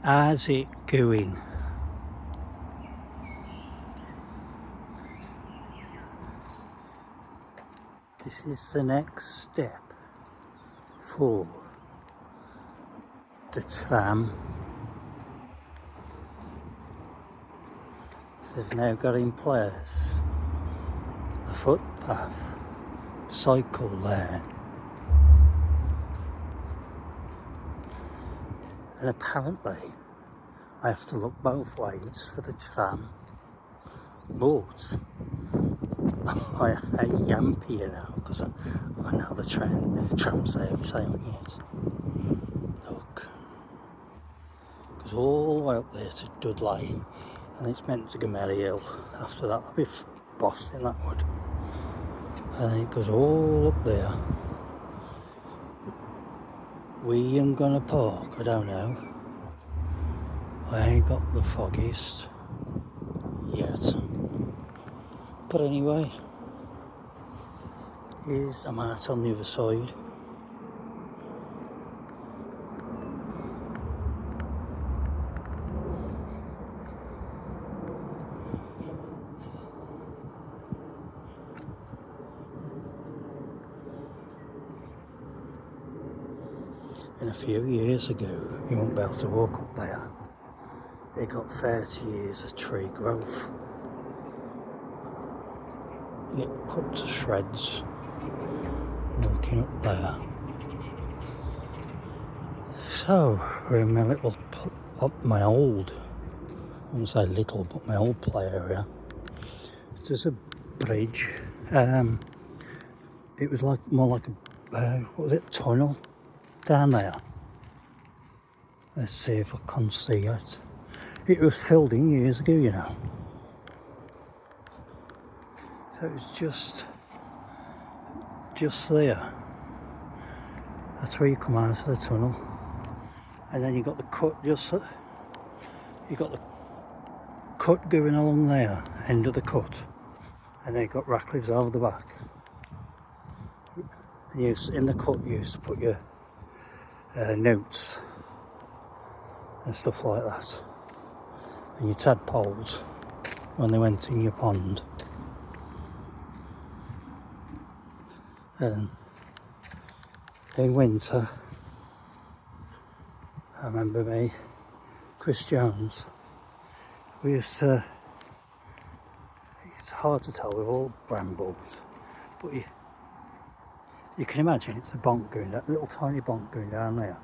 How's it going? This is the next step for the tram. They've now got in place a footpath, cycle lane, and apparently I have to look both ways for the tram, but I am here now because I know the tram's there every time yet. Look, goes all the way up there to Dudley, and it's meant to go Merry Hill. After that, I'll be Boston, that would. And then it goes all up there. We ain't gonna park, I don't know. I ain't got the foggiest yet. But anyway, I'm out on the other side. And a few years ago, you wouldn't be able to walk up there. It got 30 years of tree growth. You get cut to shreds walking up there. So we're in my little, my old, I wouldn't say little, but my old play area. There's a bridge. It was like more like a, what was it, tunnel down there. Let's see if I can see it. It was filled in years ago, you know. So it was just there. That's where you come out of the tunnel. And then you got the cut you got the cut going along there, end of the cut. And then you got Ratcliffe's over the back. And in the cut you used to put your notes and stuff like that. And your tadpoles when they went in your pond. And in winter, I remember me, Chris Jones, we used to, it's hard to tell with all brambles, but you can imagine it's a bonk going down, a little tiny bonk going down there.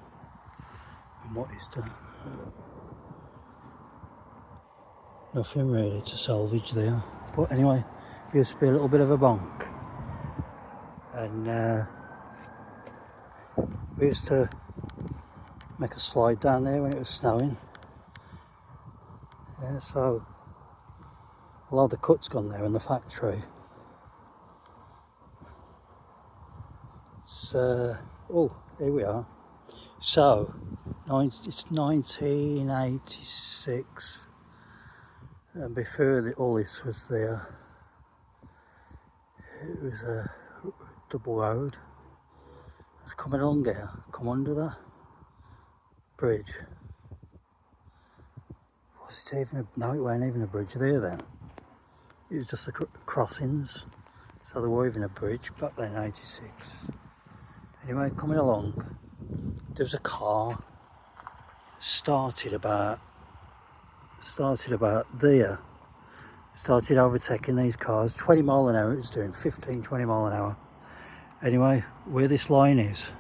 And what is done? Nothing really to salvage there. But anyway, it used to be a little bit of a bonk. And we used to make a slide down there when it was snowing. Yeah, so a lot of the cut's gone there in the factory. So, oh, here we are. So, it's 1986, and before all this was there, it was a double road. It's coming along here, come under that bridge. Was it even no, it wasn't even a bridge there then. It was just the crossings, so there wasn't even a bridge back then in 86. Anyway, coming along, there was a car started about there, started overtaking these cars, 20 mile an hour it was doing, 15-20 mile an hour. Anyway, where this line is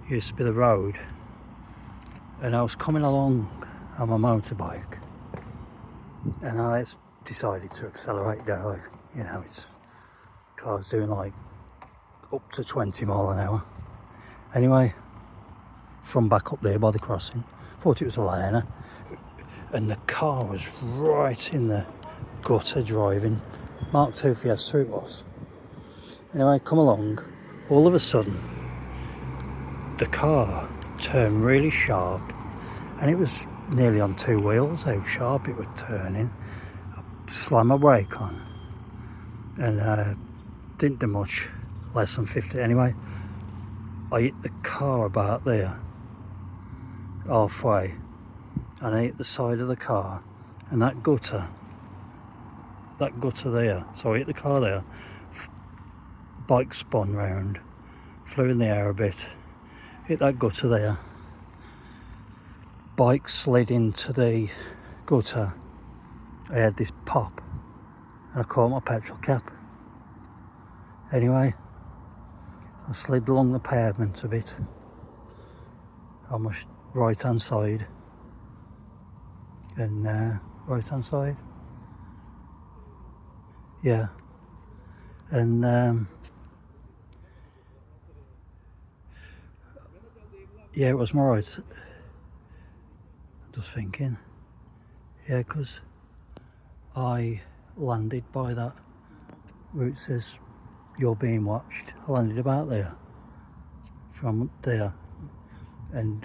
used to be the road, and I was coming along on my motorbike, and I decided to accelerate down. You know, it's cars doing like up to 20 mile an hour. Anyway, from back up there by the crossing, thought it was a liner, and the car was right in the gutter driving. Mark II Fiesta it was. Anyway, come along, all of a sudden the car turned really sharp, and it was nearly on two wheels how sharp it was turning. I slammed my brake on and didn't do much, less than 50. Anyway, I hit the car about there, halfway, and I hit the side of the car, and that gutter there, so I hit the car there, bike spun round, flew in the air a bit, hit that gutter there, bike slid into the gutter, I had this pop, and I caught my petrol cap. Anyway, I slid along the pavement a bit, on my right hand side, and right hand side, yeah, and yeah, it was my right. Just thinking, yeah, because I landed by that where it says you're being watched. I landed about there, from there, and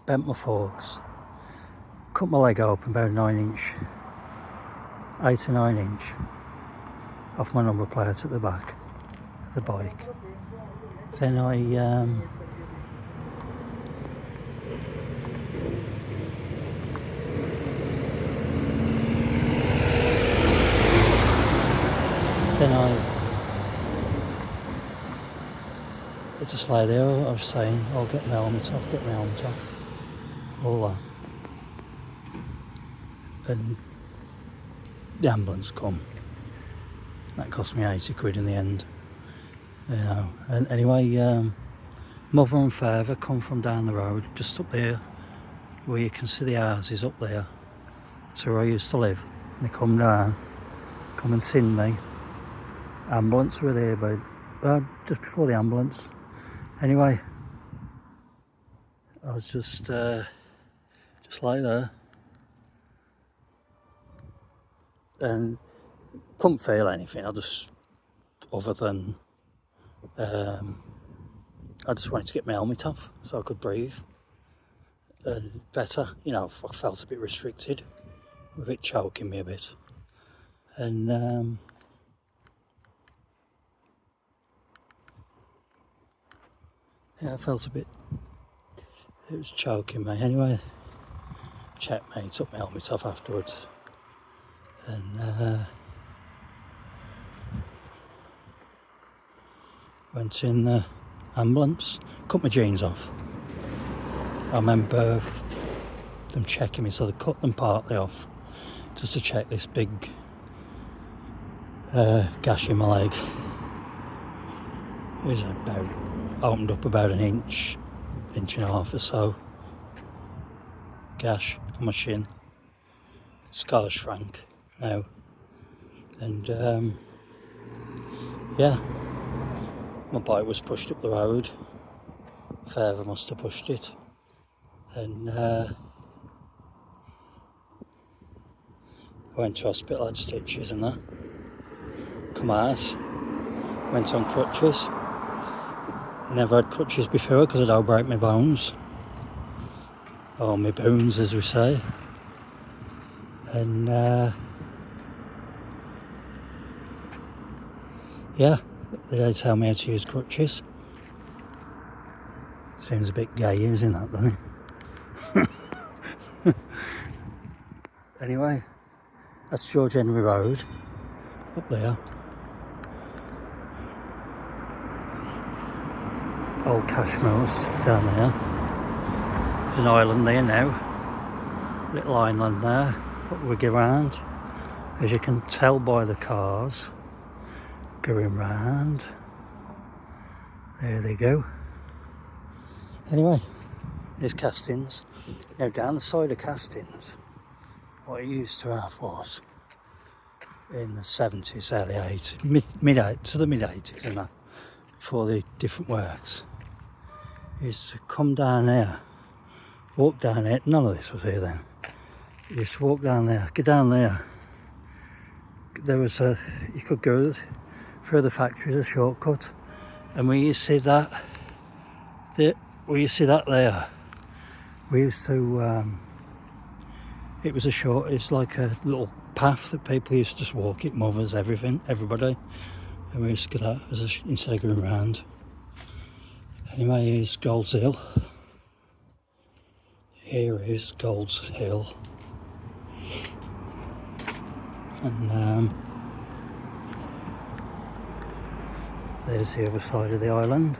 bent my forks, cut my leg open about 9 inch, 8 to 9 inch, off my number plate at the back of the bike. Then I just lay there. I was saying, I'll get my helmet off, all that. And the ambulance come. That cost me 80 quid in the end. You know, and anyway, mother and father come from down the road, just up there, where you can see the houses up there. That's where I used to live. And they come down, come and seen me. Ambulance were there, but just before the ambulance. Anyway, I was just like there, and couldn't feel anything. I just, other than I just wanted to get my helmet off so I could breathe better. You know, I felt a bit restricted, a bit choking me a bit, and yeah, I felt a bit, it was choking me. Anyway, checked me, took my helmet off afterwards, and went in the ambulance, cut my jeans off. I remember them checking me, so they cut them partly off just to check this big gash in my leg. It was about, opened up about an inch and a half or so. Gash on my shin. Scar shrank now. And yeah, my bike was pushed up the road. Father must have pushed it. And went to hospital, had stitches and that. Come out, went on crutches. Never had crutches before because I don't break my bones, or my bones as we say. And yeah, they tell me how to use crutches. Seems a bit gay using that, doesn't it? Anyway, that's George Henry Road up there. Old cash mills down there. There's an island there now, little island there, but we go round, as you can tell by the cars going round. There they go. Anyway, there's Castings. Now down the side of Castings, what it used to have was, in the 70s, early 80s, mid-80s, to the mid-80s and that, before the different works, is to come down there, walk down there. None of this was here then. You used to walk down there, go down there. There was you could go through the factories, a shortcut, and we used to see that there. We used to see that there. We used to. It was it's like a little path that people used to just walk it, mothers, everybody. And we used to go that instead of going round. Anyway, here's Gold's Hill. Here is Gold's Hill. And there's the other side of the island.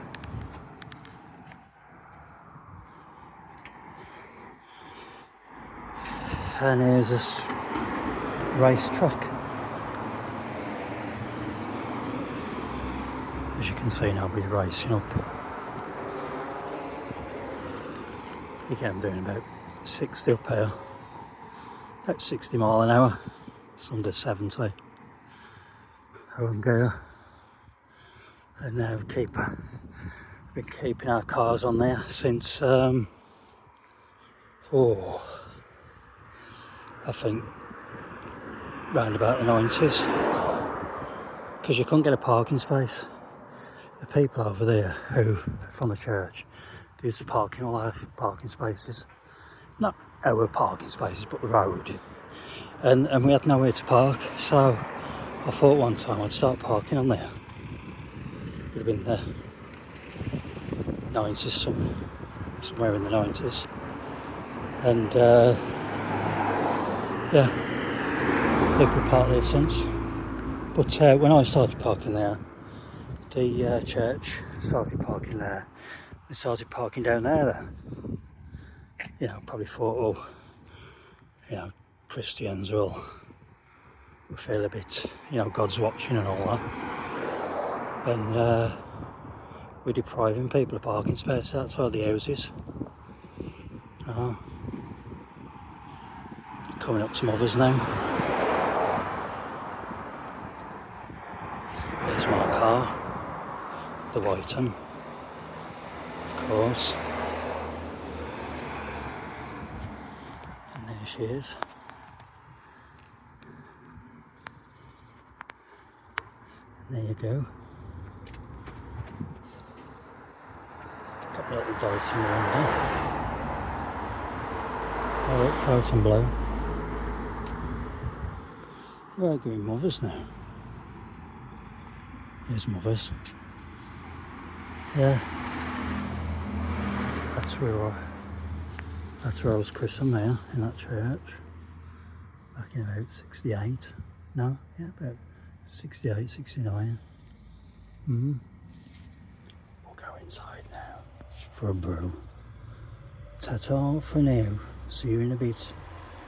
And here's this racetrack. As you can see, nobody's racing up. You get them doing about 60 up here. About 60 mile an hour. It's under 70. Along here. And now we've been keeping our cars on there since I think round about the 90s, because you couldn't get a parking space. The people over there who from the church, they used to park in all our parking spaces, not our parking spaces but the road, and we had nowhere to park, so I thought one time I'd start parking on there. Would have been the 90s, somewhere in the 90s, and yeah, people parked there since. But when I started parking there, the church started parking there. They started parking down there then. You know, probably thought, oh, you know, Christians will feel a bit, you know, God's watching and all that. And we're depriving people of parking spaces outside the houses. Coming up some others now. There's my car, the white one, of course. And there she is. And there you go. A couple of little dice in the window. Oh look, clouds and blow. We're going mothers now. There's mothers. Yeah. That's where I was christened there, in that church. Back in about 68. No, yeah, about 68, 69. We'll go inside now for a brew. Ta-ta for now. See you in a bit.